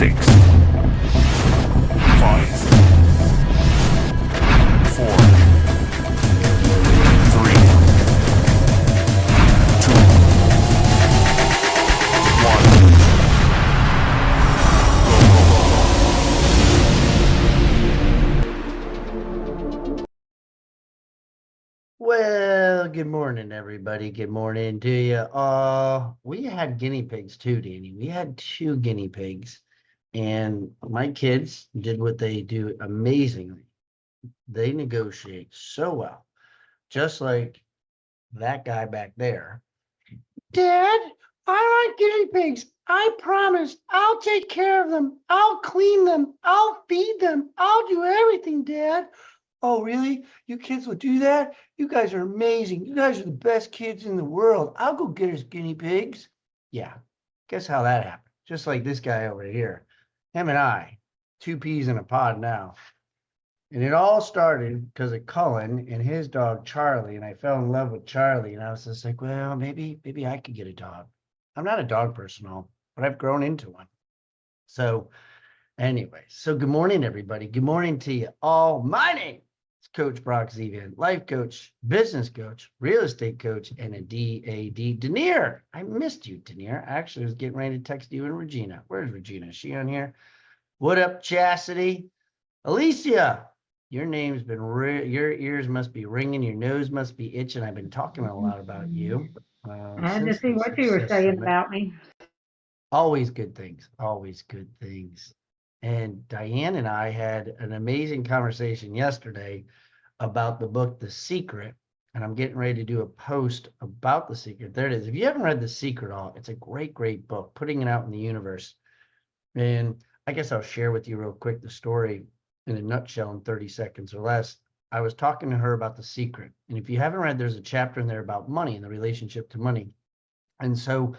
6, 5, 4, 3, 2, 1. Well, good morning, everybody. Good morning to you. We had guinea pigs too, Danny. We had 2 guinea pigs, and my kids did what they do amazingly. They negotiate so well, just like that guy back there. Dad, I like guinea pigs. I promise I'll take care of them. I'll clean them. I'll feed them. I'll do everything, Dad. Oh, really? You kids will do that? You guys are amazing. You guys are the best kids in the world. I'll go get us guinea pigs. Yeah, guess how that happened? Just like this guy over here. Him and I, 2 peas in a pod now. And it all started because of Cullen and his dog Charlie. And I fell in love with Charlie. And I was just like, well, maybe I could get a dog. I'm not a dog person, but I've grown into one. So anyway, so good morning, everybody. Good morning to you all. My name is Coach Brock Zevan, life coach, business coach, real estate coach, and a DAD. Denier, I missed you, Denier. I actually was getting ready to text you and Regina. Where's Regina? Is she on here? What up, Chastity? Alicia, your name's been, your ears must be ringing, your nose must be itching. I've been talking a lot about you. I had to see what you were saying about me. Always good things, always good things. And Diane and I had an amazing conversation yesterday about the book, The Secret. And I'm getting ready to do a post about The Secret. There it is. If you haven't read The Secret all, it's a great, great book, putting it out in the universe. And I guess I'll share with you real quick the story in a nutshell in 30 seconds or less. I was talking to her about The Secret. And if you haven't read, there's a chapter in there about money and the relationship to money. And so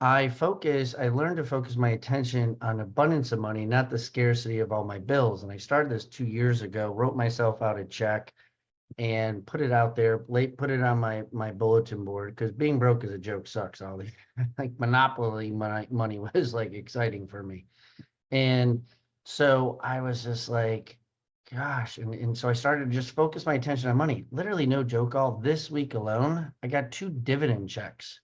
I learned to focus my attention on abundance of money, not the scarcity of all my bills. And I started this 2 years ago, wrote myself out a check and put it out there, put it on my bulletin board, because being broke as a joke sucks, Ollie. Like Monopoly money was like exciting for me. And so I was just like, gosh. And so I started to just focus my attention on money. Literally no joke, all this week alone, I got 2 dividend checks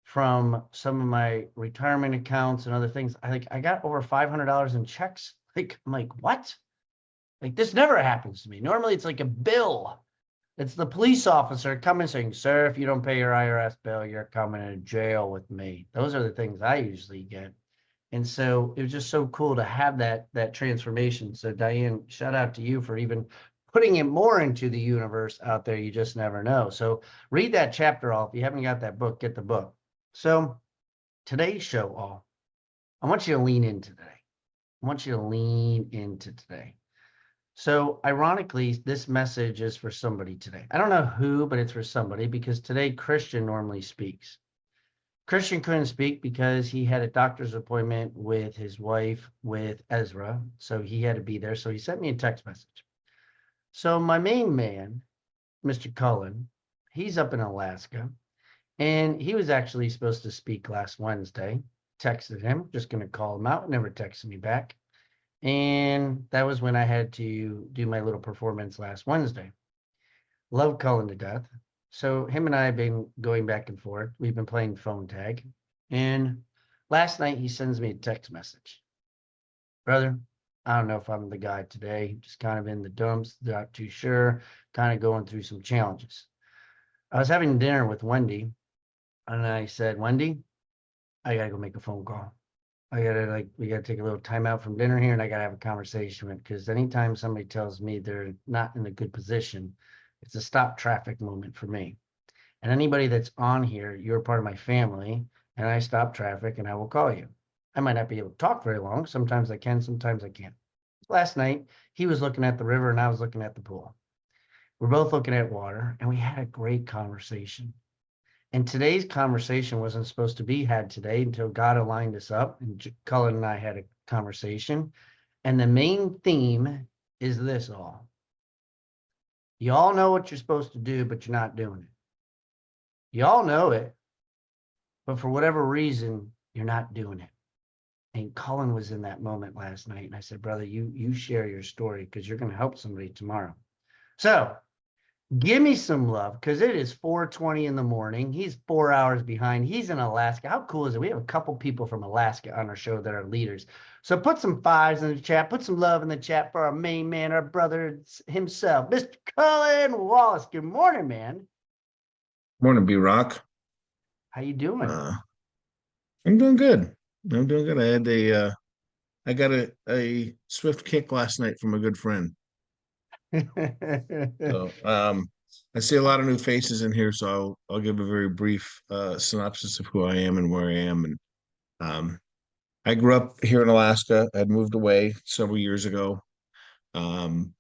from some of my retirement accounts and other things. I got over $500 in checks. I'm like, what? Like, this never happens to me. Normally it's like a bill. It's the police officer coming saying, sir, if you don't pay your IRS bill, you're coming to jail with me. Those are the things I usually get. And so it was just so cool to have that transformation. So Diane, shout out to you for even putting it more into the universe out there. You just never know. So read that chapter all. If you haven't got that book, get the book. So today's show, I want you to lean into today. I want you to lean into today. So ironically, this message is for somebody today. I don't know who, but it's for somebody, because today Christian normally speaks. Christian couldn't speak because he had a doctor's appointment with his wife, with Ezra. So he had to be there. So he sent me a text message. So my main man, Mr. Cullen, he's up in Alaska. And he was actually supposed to speak last Wednesday. Texted him, just going to call him out, never texted me back. And that was when I had to do my little performance last Wednesday. Love Cullen to death. So him and I have been going back and forth. We've been playing phone tag. And last night he sends me a text message. Brother, I don't know if I'm the guy today. Just kind of in the dumps, not too sure, kind of going through some challenges. I was having dinner with Wendy. And I said, Wendy, I gotta go make a phone call. We gotta take a little time out from dinner here, and I gotta have a conversation with, because anytime somebody tells me they're not in a good position, it's a stop traffic moment for me. And anybody that's on here, you're part of my family, and I stop traffic and I will call you. I might not be able to talk very long. Sometimes I can, sometimes I can't. Last night, he was looking at the river and I was looking at the pool. We're both looking at water, and we had a great conversation. And today's conversation wasn't supposed to be had today until God aligned us up, and Cullen and I had a conversation. And the main theme is this all. You all know what you're supposed to do, but you're not doing it. You all know it, but for whatever reason, you're not doing it. And Cullen was in that moment last night. And I said, brother, you share your story because you're going to help somebody tomorrow. So give me some love because it is 4:20 in the morning. He's 4 hours behind. He's in Alaska. How cool is it? We have a couple people from Alaska on our show that are leaders. So put some fives in the chat. Put some love in the chat for our main man, our brother himself, Mr. Cullen Wallace. Good morning, man. Morning, B-Rock. How you doing? I'm doing good. I'm doing good. I got a swift kick last night from a good friend. So, I see a lot of new faces in here, so I'll give a very brief synopsis of who I am and where I am. And I grew up here in Alaska. I'd moved away several years ago. Um,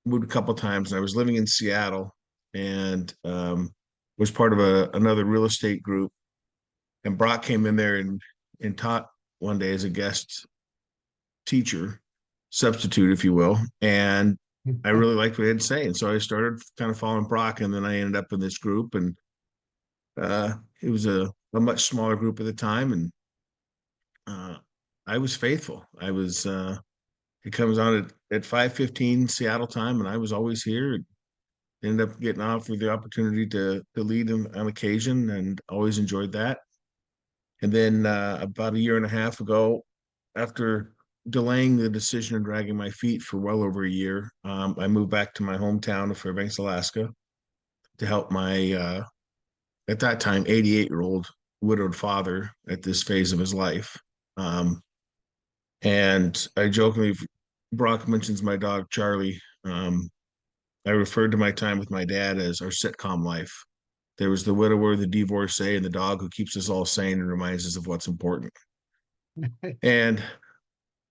Moved a couple times, and I was living in Seattle, and was part of another real estate group. And Brock came in there and taught one day as a guest teacher, substitute, if you will. And I really liked what he had to say. And so I started kind of following Brock, and then I ended up in this group. And it was a much smaller group at the time. And I was faithful. It comes on at 5:15 Seattle time, and I was always here. Ended up getting offered the opportunity to lead on occasion, and always enjoyed that. And then about a year and a half ago, after delaying the decision and dragging my feet for well over a year, I moved back to my hometown of Fairbanks, Alaska, to help my, at that time, 88-year-old widowed father at this phase of his life. And I jokingly, Brock mentions my dog, Charlie. I referred to my time with my dad as our sitcom life. There was the widower, the divorcee, and the dog who keeps us all sane and reminds us of what's important. And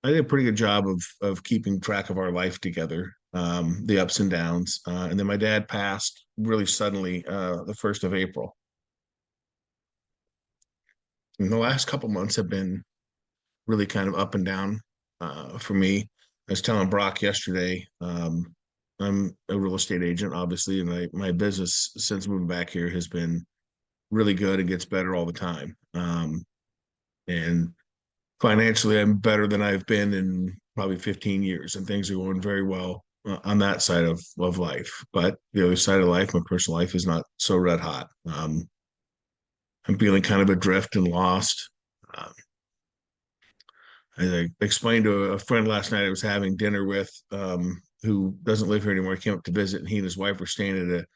I did a pretty good job of keeping track of our life together, the ups and downs. And then my dad passed really suddenly, the 1st of April. And the last couple months have been really kind of up and down for me. I was telling Brock yesterday, I'm a real estate agent, obviously, and my business since moving back here has been really good and gets better all the time. And financially, I'm better than I've been in probably 15 years, and things are going very well on that side of life. But the other side of life, my personal life, is not so red hot. I'm feeling kind of adrift and lost. Um, as I explained to a friend last night I was having dinner with, who doesn't live here anymore. He came up to visit, and he and his wife were staying at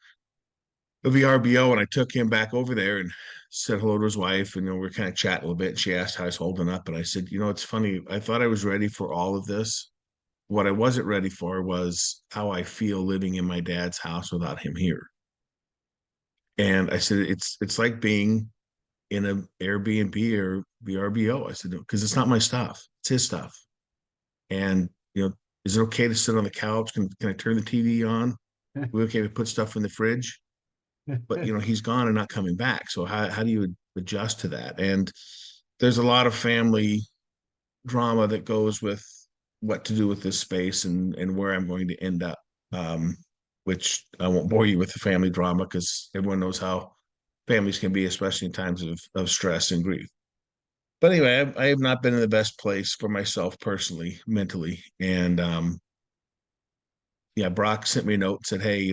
a VRBO, and I took him back over there and said hello to his wife, and we were kind of chatting a little bit. And she asked how I was holding up, and I said, it's funny. I thought I was ready for all of this. What I wasn't ready for was how I feel living in my dad's house without him here. And I said, it's like being in an Airbnb or VRBO. I said, because it's not my stuff; it's his stuff. And is it okay to sit on the couch? Can I turn the TV on? We okay to put stuff in the fridge? But he's gone and not coming back. So how do you adjust to that? And there's a lot of family drama that goes with what to do with this space and where I'm going to end up. Which I won't bore you with the family drama because everyone knows how families can be, especially in times of stress and grief. But anyway, I have not been in the best place for myself personally, mentally. And yeah, Brock sent me a note and said, hey,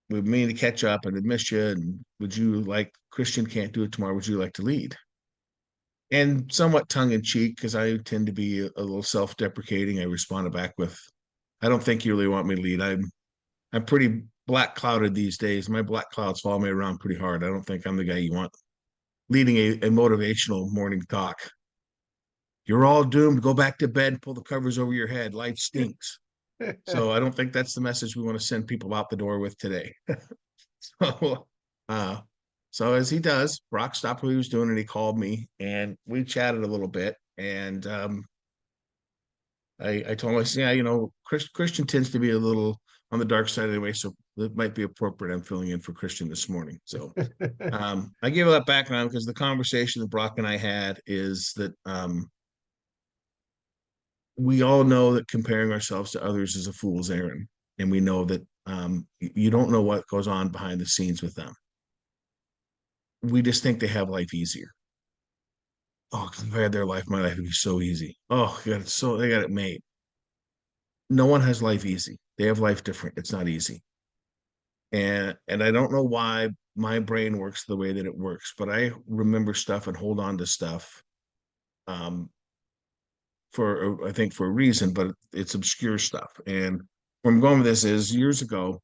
we mean to catch up and I missed you. And would you like, Christian can't do it tomorrow. Would you like to lead? And somewhat tongue in cheek, because I tend to be a little self-deprecating, I responded back with, I don't think you really want me to lead. I'm pretty black clouded these days. My black clouds follow me around pretty hard. I don't think I'm the guy you want leading a motivational morning talk. You're all doomed. Go back to bed, pull the covers over your head. Life stinks. So I don't think that's the message we want to send people out the door with today. So, so as he does, Brock stopped what he was doing and he called me and we chatted a little bit. And I told him, I said, yeah, Christian tends to be a little on the dark side anyway, so it might be appropriate. I'm filling in for Christian this morning. So I gave that background because the conversation that Brock and I had is that we all know that comparing ourselves to others is a fool's errand. And we know that you don't know what goes on behind the scenes with them. We just think they have life easier. oh, if I had their life, my life would be so easy. Oh, God, they got it made. No one has life easy. They have life different. It's not easy. And I don't know why my brain works the way that it works, but I remember stuff and hold on to stuff um, for I think for a reason, but it's obscure stuff. And where I'm going with this is years ago,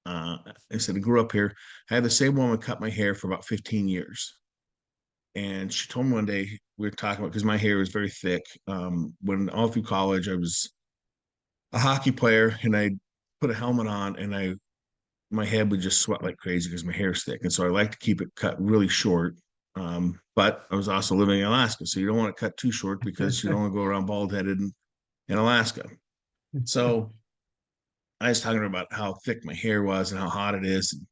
I said I grew up here. I had the same woman cut my hair for about 15 years. And she told me one day we were talking about because my hair is very thick. When all through college, I was a hockey player and I put a helmet on and I my head would just sweat like crazy because my hair's thick. And so I like to keep it cut really short. But I was also living in Alaska. So you don't want to cut too short because you don't want to go around bald headed in Alaska. So I was talking about how thick my hair was and how hot it is. And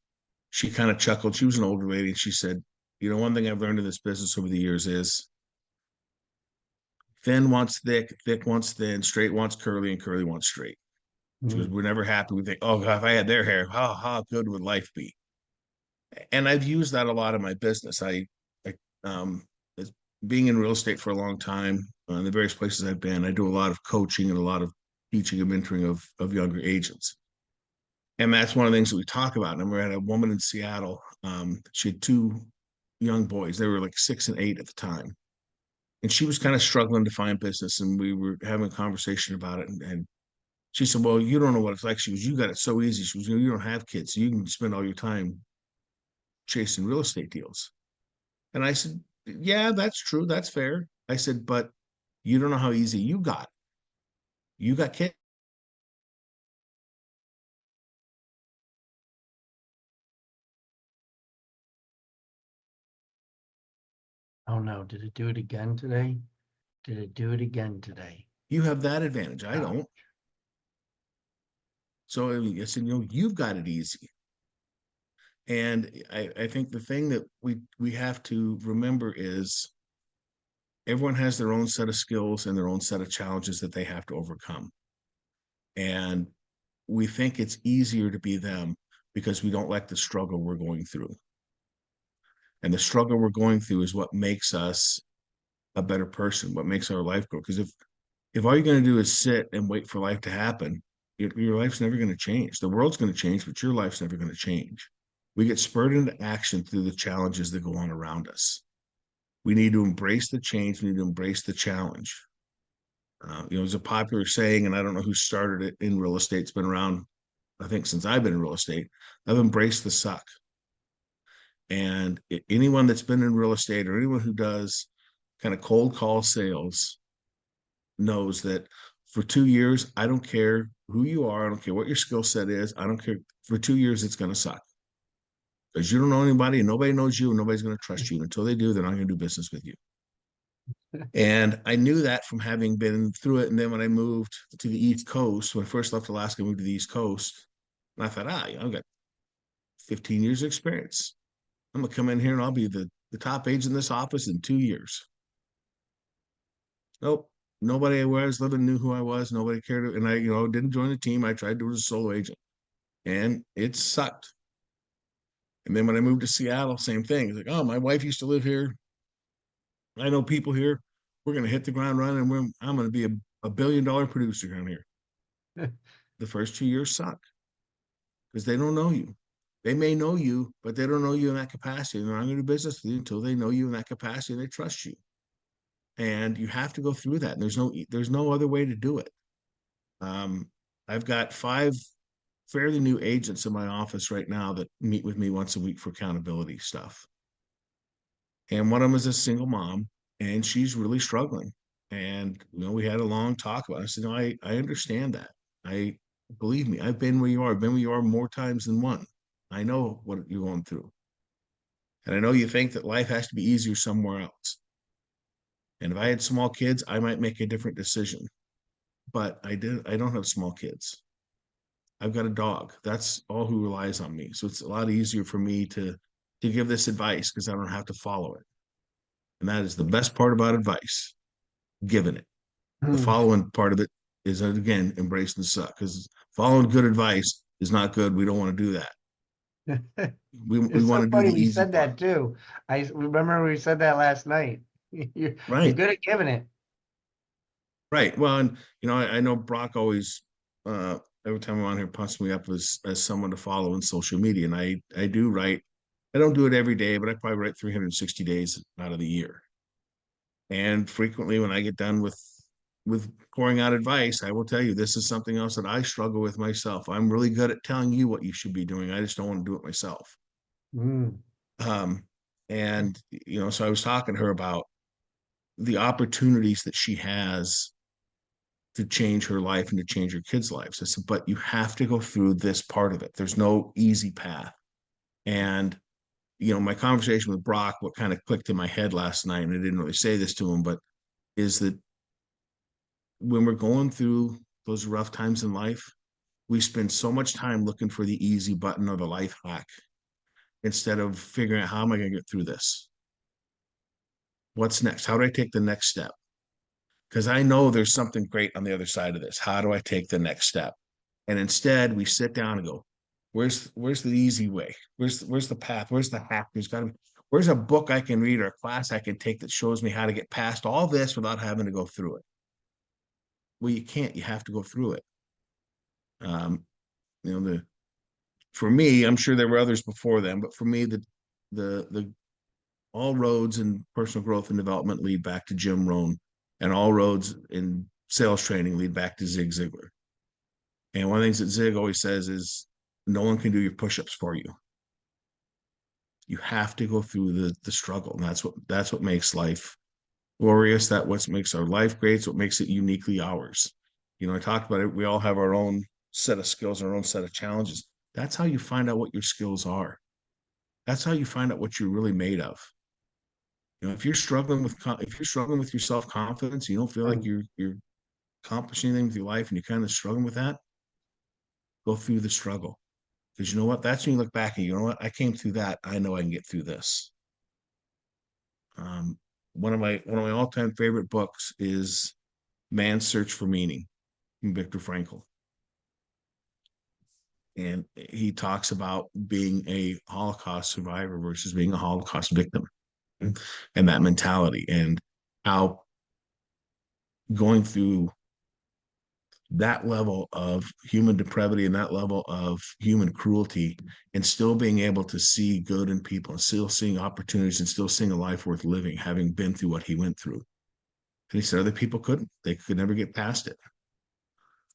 she kind of chuckled. She was an older lady and she said, you know, one thing I've learned in this business over the years is thin wants thick, thick wants thin, straight wants curly, and curly wants straight. She goes, Mm. we're never happy. We think, oh, God, if I had their hair, how good would life be? And I've used that a lot in my business. I um, being in real estate for a long time, in the various places I've been, I do a lot of coaching and a lot of teaching and mentoring of younger agents. And that's one of the things that we talk about. And we had a woman in Seattle. She had two young boys. They were like 6 and 8 at the time. And she was kind of struggling to find business. And we were having a conversation about it. And she said, well, you don't know what it's like. She was, you got it so easy. She was, you don't have kids. So you can spend all your time chasing real estate deals. And I said, yeah, that's true. That's fair. I said, but you don't know how easy you got. You got kids. Oh no, did it do it again today? Did it do it again today? You have that advantage. I Oh, don't. So I said, you know, you've got it easy. And I think the thing that we have to remember is everyone has their own set of skills and their own set of challenges that they have to overcome. And we think it's easier to be them because we don't like the struggle we're going through. And the struggle we're going through is what makes us a better person, what makes our life go. Because if all you're going to do is sit and wait for life to happen, your life's never going to change. The world's going to change, but your life's never going to change. We get spurred into action through the challenges that go on around us. We need to embrace the change. We need to embrace the challenge. There's a popular saying, and I don't know who started it in real estate. It's been around, I think, since I've been in real estate. I've embraced the suck. And anyone that's been in real estate or anyone who does kind of cold call sales knows that for 2 years, I don't care who you are. I don't care what your skill set is. I don't care. For 2 years, it's going to suck because you don't know anybody and nobody knows you and nobody's going to trust you. Until they do, they're not going to do business with you. And I knew that from having been through it. And then when I moved to the East Coast, when I first left Alaska, I moved to the East Coast. And I thought, I've got 15 years of experience. I'm going to come in here and I'll be the top agent in this office in 2 years. Nope. Nobody where I was living knew who I was. Nobody cared. And I, didn't join the team. I tried to do it as a solo agent and it sucked. And then when I moved to Seattle, same thing. It's like, oh, my wife used to live here. I know people here. We're going to hit the ground running. I'm going to be a $1 billion producer down here. The first 2 years suck because they don't know you. They may know you, but they don't know you in that capacity. They're not going to do business with you until they know you in that capacity and they trust you. And you have to go through that. And there's no other way to do it. I've got 5 fairly new agents in my office right now that meet with me once a week for accountability stuff. And one of them is a single mom, and she's really struggling. And we had a long talk about it. I said, no, I understand that. I believe me, I've been where you are. I've been where you are more times than one. I know what you're going through. And I know you think that life has to be easier somewhere else. And if I had small kids, I might make a different decision. But I don't have small kids. I've got a dog. That's all who relies on me. So it's a lot easier for me to give this advice because I don't have to follow it. And that is the best part about advice, giving it. The mm. following part of it is, again, embracing the suck because following good advice is not good. We don't want to do that. We It's want so to do funny. the We easy said part. that too. I remember we said that last night. You're Right. good at giving it. Right. Well, and I know Brock always every time I'm on here puts me up as someone to follow in social media. And I do write. I don't do it every day, but I probably write 360 days out of the year. And frequently when I get done with pouring out advice, I will tell you this is something else that I struggle with myself. I'm really good at telling you what you should be doing. I just don't want to do it myself. Mm. Um, and so I was talking to her about the opportunities that she has to change her life and to change her kids' lives. I said, but you have to go through this part of it. There's no easy path. And my conversation with Brock, what kind of clicked in my head last night, and I didn't really say this to him, but is that when we're going through those rough times in life, we spend so much time looking for the easy button or the life hack instead of figuring out how am I going to get through this? What's next? How do I take the next step? Because I know there's something great on the other side of this. How do I take the next step? And instead, we sit down and go, "Where's the easy way? Where's the path? Where's the hack? Where's a book I can read or a class I can take that shows me how to get past all this without having to go through it?" Well, you can't. You have to go through it. Um, the For me, I'm sure there were others before them, but for me, the all roads in personal growth and development lead back to Jim Rohn, and all roads in sales training lead back to Zig Ziglar. And one of the things that Zig always says is, no one can do your push-ups for you. You have to go through the struggle, and that's what makes life glorious. That what makes our life great. It's what makes it uniquely ours. I talked about it. We all have our own set of skills, our own set of challenges. That's how you find out what your skills are. That's how you find out what you're really made of. If you're struggling with your self confidence, you don't feel like Mm. you're accomplishing anything with your life, and you're kind of struggling with that. Go through the struggle, because you know what? That's when you look back and you know what? I came through that. I know I can get through this. Um, one of my all time favorite books is Man's Search for Meaning from Viktor Frankl, and he talks about being a Holocaust survivor versus being a Holocaust victim, and that mentality, and how going through that level of human depravity and that level of human cruelty and still being able to see good in people and still seeing opportunities and still seeing a life worth living, having been through what he went through. And he said other people couldn't. They could never get past it.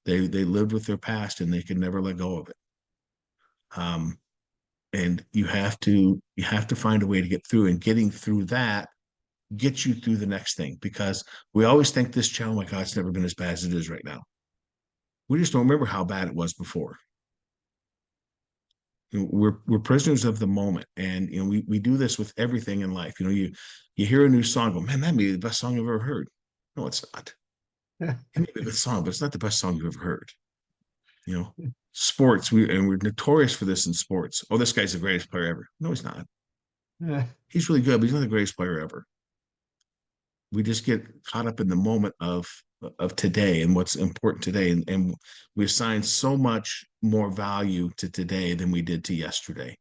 They lived with their past and they could never let go of it. Um, and you have to find a way to get through, and getting through that gets you through the next thing, because we always think this challenge, oh my God, it's never been as bad as it is right now. We just don't remember how bad it was before. We're prisoners of the moment, and we do this with everything in life. You hear a new song, go, man, that may be the best song I've ever heard. No, it's not. It may be a good song, but it's not the best song you've ever heard. you know Sports, we're notorious for this in sports. Oh, this guy's the greatest player ever. No, he's not. He's really good, but he's not the greatest player ever. We just get caught up in the moment of today and what's important today, and we assign so much more value to today than we did to yesterday.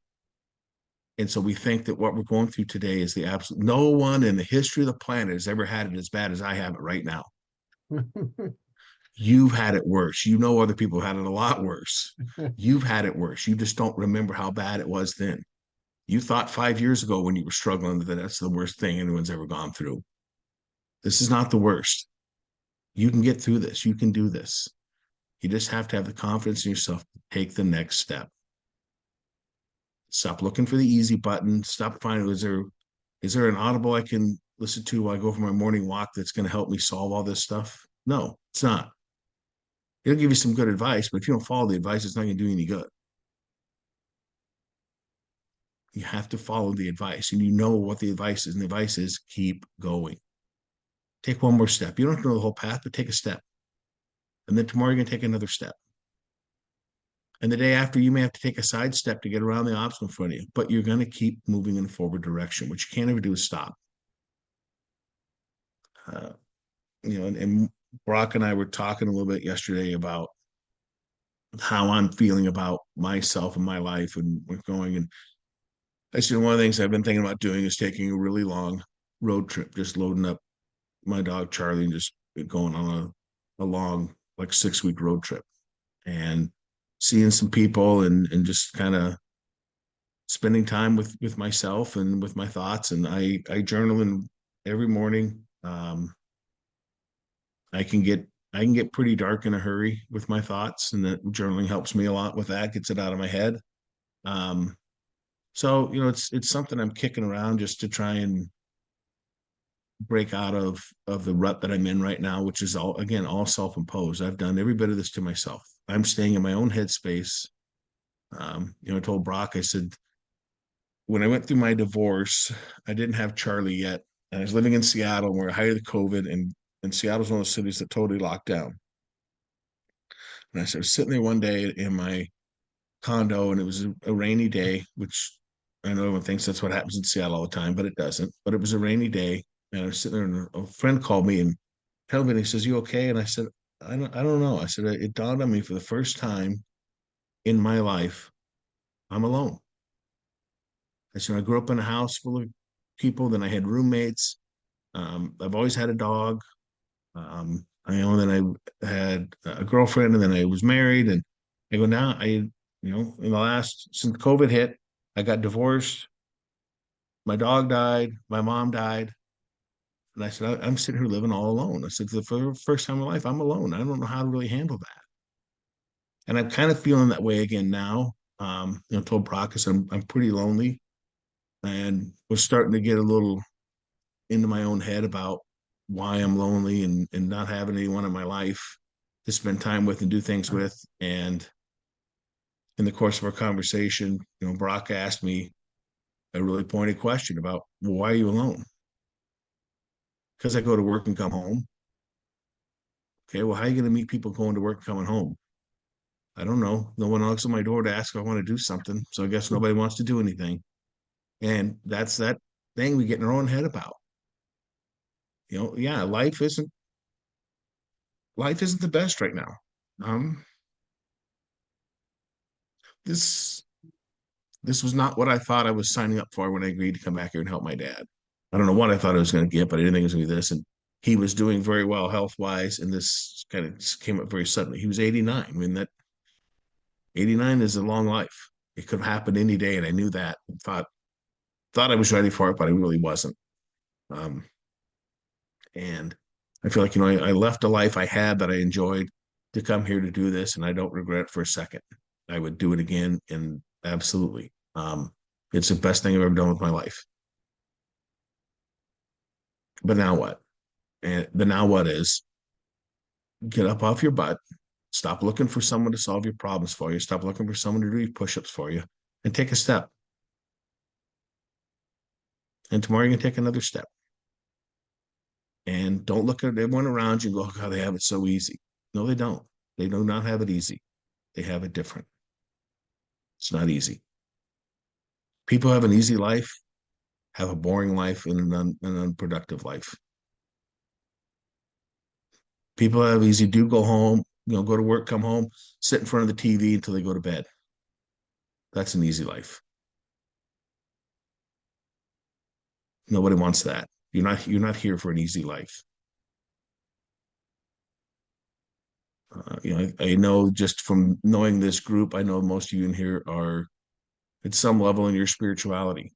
And so we think that what we're going through today is the absolute. No one in the history of the planet has ever had it as bad as I have it right now. You've had it worse. Other people had it a lot worse. You've had it worse. You just don't remember how bad it was then. You thought 5 years ago when you were struggling that that's the worst thing anyone's ever gone through. This is not the worst. You can get through this. You can do this. You just have to have the confidence in yourself to take the next step. Stop looking for the easy button. Stop finding, is there an audible I can listen to while I go for my morning walk that's going to help me solve all this stuff? No, it's not. It'll give you some good advice, but if you don't follow the advice, it's not going to do you any good. You have to follow the advice, and you know what the advice is. And the advice is keep going. Take one more step. You don't have to know the whole path, but take a step. And then tomorrow you're going to take another step. And the day after, you may have to take a side step to get around the obstacle in front of you, but you're going to keep moving in a forward direction. What you can't ever do is stop. Uh, and Brock and I were talking a little bit yesterday about how I'm feeling about myself and my life and what's going. And I said, one of the things I've been thinking about doing is taking a really long road trip, just loading up my dog Charlie and just going on a long, like 6 week road trip and seeing some people and just kind of spending time with myself and with my thoughts. And I journal in every morning. I can get I can get pretty dark in a hurry with my thoughts, and that journaling helps me a lot with that, gets it out of my head. Um, so it's something I'm kicking around just to try and break out of the rut that I'm in right now, which is all self-imposed. I've done every bit of this to myself. I'm staying in my own headspace. I told Brock, I said, when I went through my divorce, I didn't have Charlie yet. And I was living in Seattle and we're height of the COVID, and Seattle's one of those cities that totally locked down. And I was sitting there one day in my condo and it was a rainy day, which I know everyone thinks that's what happens in Seattle all the time, but it doesn't. But it was a rainy day. And I was sitting there and a friend called me and held me and he says, "You okay?" And I said, I don't know. I said, it dawned on me for the first time in my life, I'm alone. I said, I grew up in a house full of people. Then I had roommates. I've always had a dog. Then I had a girlfriend, and then I was married. And I go now. In the last since COVID hit, I got divorced. My dog died. My mom died, and I said I'm sitting here living all alone. I said for the first time in my life, I'm alone. I don't know how to really handle that, and I'm kind of feeling that way again now. Told Brock I said I'm pretty lonely, and was starting to get a little into my own head about why I'm lonely and not having anyone in my life to spend time with and do things with. And in the course of our conversation, Brock asked me a really pointed question about, well, why are you alone? Because I go to work and come home. Okay, well, how are you going to meet people going to work and coming home? I don't know. No one knocks on my door to ask if I want to do something. So I guess nobody wants to do anything. And that's that thing we get in our own head about. Yeah, life isn't the best right now. Um, this this was not what I thought I was signing up for when I agreed to come back here and help my dad. I don't know what I thought I was going to get, but I didn't think it was going to be this. And he was doing very well health wise, and this kind of came up very suddenly. He was 89. I mean, that 89 is a long life. It could happen any day, and I knew that. And thought I was ready for it, but I really wasn't. Um, and I feel like I left a life I had that I enjoyed to come here to do this, and I don't regret it for a second. I would do it again, and absolutely. It's the best thing I've ever done with my life. But now what? And the now what is get up off your butt, stop looking for someone to solve your problems for you, stop looking for someone to do your push-ups for you, and take a step. And tomorrow you can take another step. And don't look at everyone around you and go, oh, God, they have it so easy. No, they don't. They do not have it easy. They have it different. It's not easy. People have an easy life, have a boring life, and an unproductive life. People have easy, do go home, go to work, come home, sit in front of the TV until they go to bed. That's an easy life. Nobody wants that. You're not here for an easy life. I know just from knowing this group, I know most of you in here are at some level in your spirituality.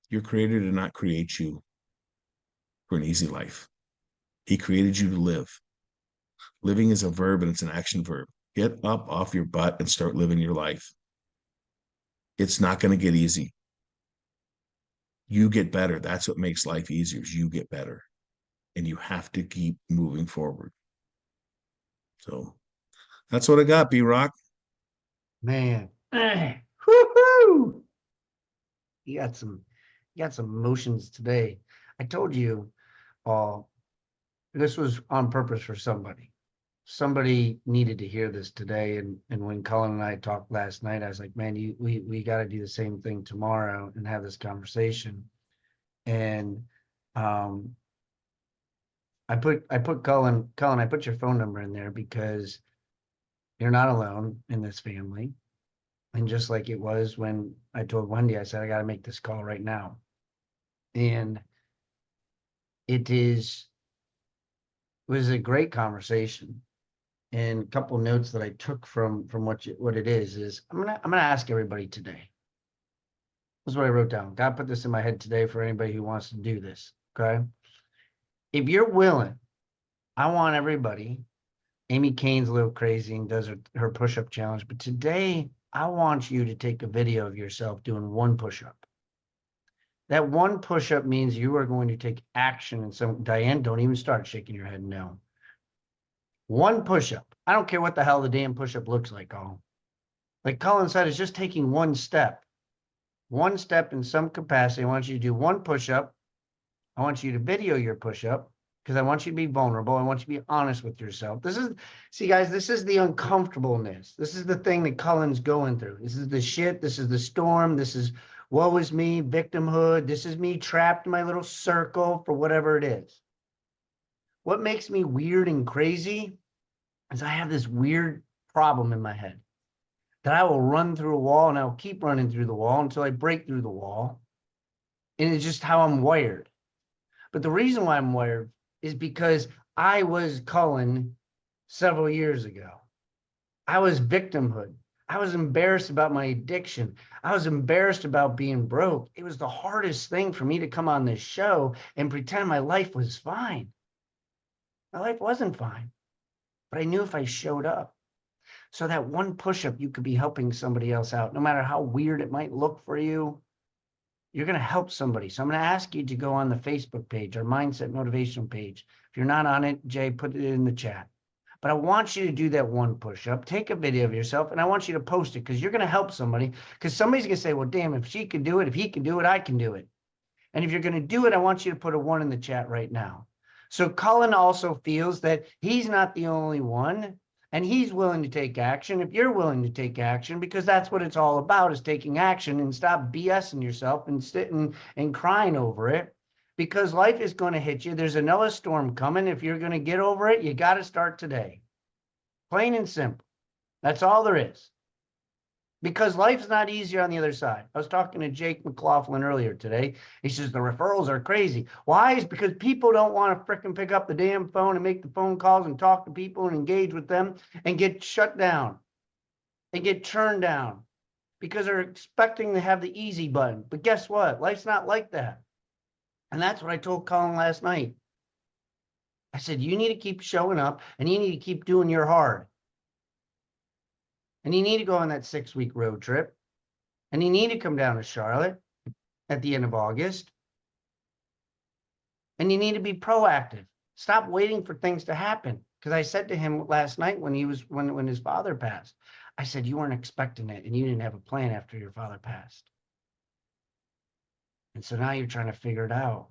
Your creator did not create you for an easy life. He created you to live. Living is a verb and it's an action verb. Get up off your butt and start living your life. It's not going to get easy. You get better. That's what makes life easier is you get better. And you have to keep moving forward. So that's what I got, B-Rock. Man. Woo-hoo! You got some emotions today. I told you this was on purpose for somebody. Somebody needed to hear this today. And when Cullen and I talked last night, I was like, man, we got to do the same thing tomorrow and have this conversation. And I put Cullen, I put your phone number in there because you're not alone in this family. And just like it was when I told Wendy, I said, I got to make this call right now. And it was a great conversation. And a couple of notes that I took from what it is I'm gonna ask everybody today. This is what I wrote down. God put this in my head today for anybody who wants to do this. Okay. If you're willing, I want everybody. Amy Kane's a little crazy and does her push-up challenge, but today I want you to take a video of yourself doing one push-up. That one push-up means you are going to take action. And Diane, don't even start shaking your head no. One push-up. I don't care what the hell the damn push-up looks like, like Cullen said, it's just taking one step. One step in some capacity. I want you to do one push-up. I want you to video your push-up because I want you to be vulnerable. I want you to be honest with yourself. See, guys, this is the uncomfortableness. This is the thing that Cullen's going through. This is the shit. This is the storm. This is woe is me, victimhood. This is me trapped in my little circle for whatever it is. What makes me weird and crazy is I have this weird problem in my head that I will run through a wall and I'll keep running through the wall until I break through the wall. And it's just how I'm wired. But the reason why I'm wired is because I was Cullen several years ago. I was victimhood. I was embarrassed about my addiction. I was embarrassed about being broke. It was the hardest thing for me to come on this show and pretend my life was fine. My life wasn't fine, but I knew if I showed up. So that one push-up, you could be helping somebody else out. No matter how weird it might look for you, you're going to help somebody. So I'm going to ask you to go on the Facebook page, our Mindset Motivational page. If you're not on it, Jay, put it in the chat. But I want you to do that one push-up. Take a video of yourself, and I want you to post it because you're going to help somebody. Because somebody's going to say, well, damn, if she can do it, if he can do it, I can do it. And if you're going to do it, I want you to put a 1 in the chat right now. So Cullen also feels that he's not the only one, and he's willing to take action. If you're willing to take action, because that's what it's all about, is taking action, and stop BSing yourself and sitting and crying over it, because life is going to hit you. There's another storm coming. If you're going to get over it, you got to start today. Plain and simple. That's all there is. Because life's not easier on the other side. I was talking to Jake McLaughlin earlier today. He says the referrals are crazy. Why? It's because people don't want to frickin' pick up the damn phone and make the phone calls and talk to people and engage with them and get shut down and get turned down because they're expecting to have the easy button. But guess what? Life's not like that. And that's what I told Cullen last night. I said, you need to keep showing up and you need to keep doing your hard. And you need to go on that 6-week road trip. And you need to come down to Charlotte at the end of August. And you need to be proactive. Stop waiting for things to happen. Because I said to him last night when his father passed, I said, you weren't expecting it and you didn't have a plan after your father passed. And so now you're trying to figure it out.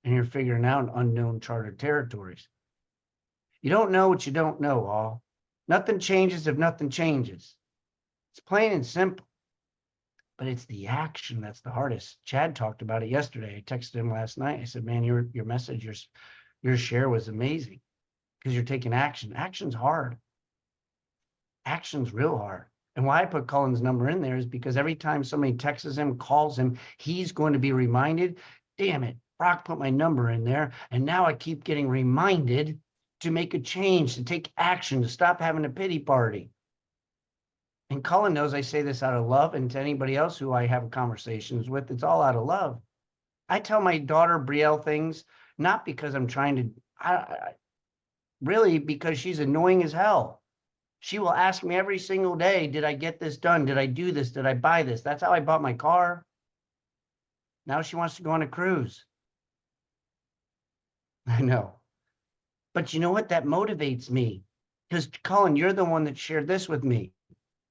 And you're figuring out unknown charted territories. You don't know what you don't know, all. Nothing changes if nothing changes. It's plain and simple. But it's the action that's the hardest. Chad talked about it yesterday. I texted him last night. I said, man, your message, your share was amazing because you're taking action. Action's hard. Action's real hard. And why I put Cullen's number in there is because every time somebody texts him, calls him, he's going to be reminded, damn it, Brock put my number in there. And now I keep getting reminded to make a change, to take action, to stop having a pity party. And Cullen knows I say this out of love, and to anybody else who I have conversations with, it's all out of love. I tell my daughter Brielle things, not because I'm trying to, really because she's annoying as hell. She will ask me every single day, did I get this done? Did I do this? Did I buy this? That's how I bought my car. Now she wants to go on a cruise. I know. But you know what? That motivates me. Because, Cullen, you're the one that shared this with me.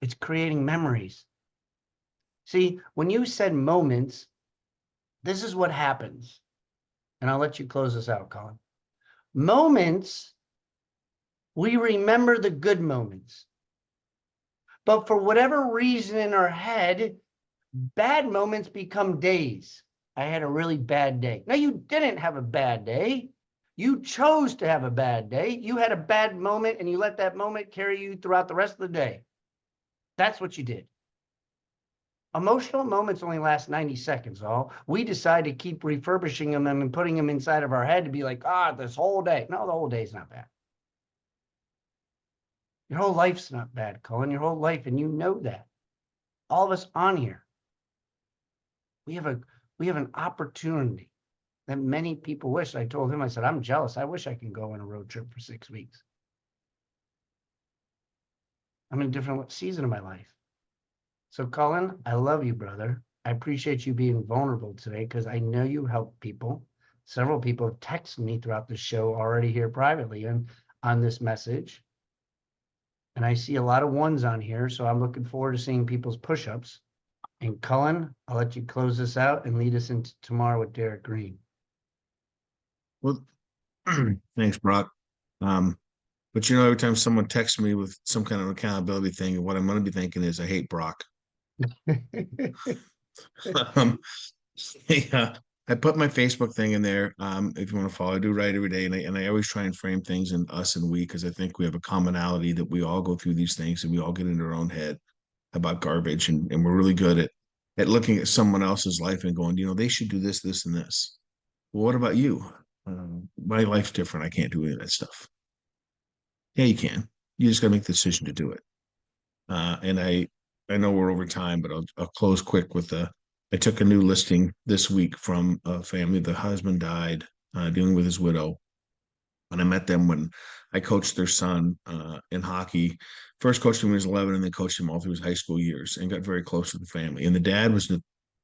It's creating memories. See, when you said moments, this is what happens. And I'll let you close this out, Cullen. Moments, we remember the good moments. But for whatever reason in our head, bad moments become days. I had a really bad day. No, you didn't have a bad day. You chose to have a bad day. You had a bad moment and you let that moment carry you throughout the rest of the day. That's what you did. Emotional moments only last 90 seconds. All we decide to keep refurbishing them and putting them inside of our head to be like, this whole day. No, the whole day's not bad. Your whole life's not bad, Cullen. Your whole life, and you know that. All of us on here, we have an opportunity that many people wish. I told him, I said, I'm jealous. I wish I could go on a road trip for 6 weeks. I'm in a different season of my life. So, Cullen, I love you, brother. I appreciate you being vulnerable today because I know you help people. Several people have texted me throughout the show already here privately and on this message. And I see a lot of ones on here, so I'm looking forward to seeing people's push-ups. And Cullen, I'll let you close this out and lead us into tomorrow with Derek Green. Well, thanks, Brock. But every time someone texts me with some kind of accountability thing, what I'm going to be thinking is, I hate Brock. um, yeah, I put my Facebook thing in there. If you want to follow, I do write every day, and I always try and frame things in us and we, because I think we have a commonality that we all go through these things and we all get into our own head about garbage, and we're really good at looking at someone else's life and going, they should do this, this, and this. Well, what about you? My life's different. I can't do any of that stuff. Yeah, you can. You just got to make the decision to do it. And I know we're over time, but I'll close quick with I took a new listing this week from a family. The husband died, dealing with his widow. And I met them when I coached their son in hockey. First coached him when he was 11, and then coached him all through his high school years, and got very close to the family. And the dad was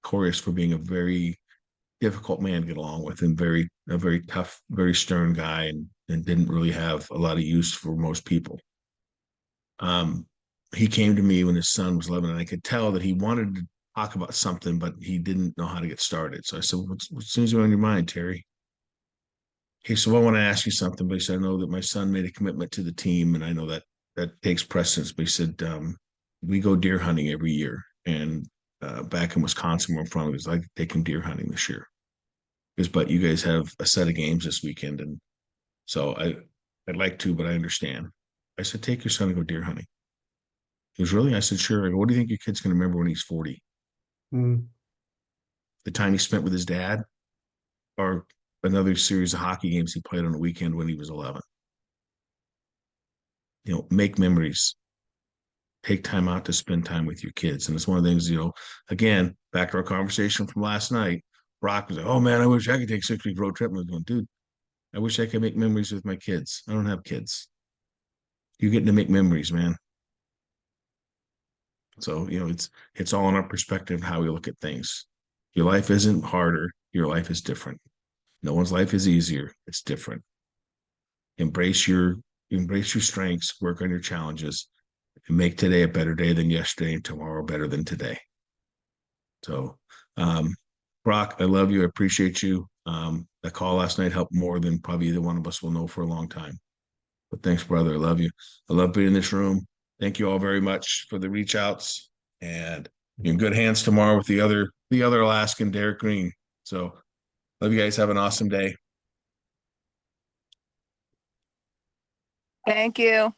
notorious for being a very difficult man to get along with, and a very tough, very stern guy, and didn't really have a lot of use for most people. He came to me when his son was 11, and I could tell that he wanted to talk about something, but he didn't know how to get started. So I said, what's soon on your mind, Terry? He said, well, I want to ask you something, but he said, I know that my son made a commitment to the team, and I know that takes precedence. But he said, we go deer hunting every year. And back in Wisconsin, where I'm from, it was like taking deer hunting this year. Because, but you guys have a set of games this weekend. And so I'd like to, but I understand. I said, take your son and go deer hunting. He was really, I said, sure. I go, what do you think your kid's going to remember when he's 40? Mm. The time he spent with his dad, or another series of hockey games he played on a weekend when he was 11? Make memories. Take time out to spend time with your kids. And it's one of the things, again, back to our conversation from last night, Brock was like, oh man, I wish I could take a 6-week road trip. And I was going, dude, I wish I could make memories with my kids. I don't have kids. You're getting to make memories, man. So, it's all in our perspective, how we look at things. Your life isn't harder. Your life is different. No one's life is easier. It's different. Embrace your strengths, work on your challenges, and make today a better day than yesterday, and tomorrow better than today. So, Brock, I love you. I appreciate you. That call last night helped more than probably either one of us will know for a long time. But thanks, brother. I love you. I love being in this room. Thank you all very much for the reach outs, and you're in good hands tomorrow with the other Alaskan, Derek Green. So love you guys. Have an awesome day. Thank you.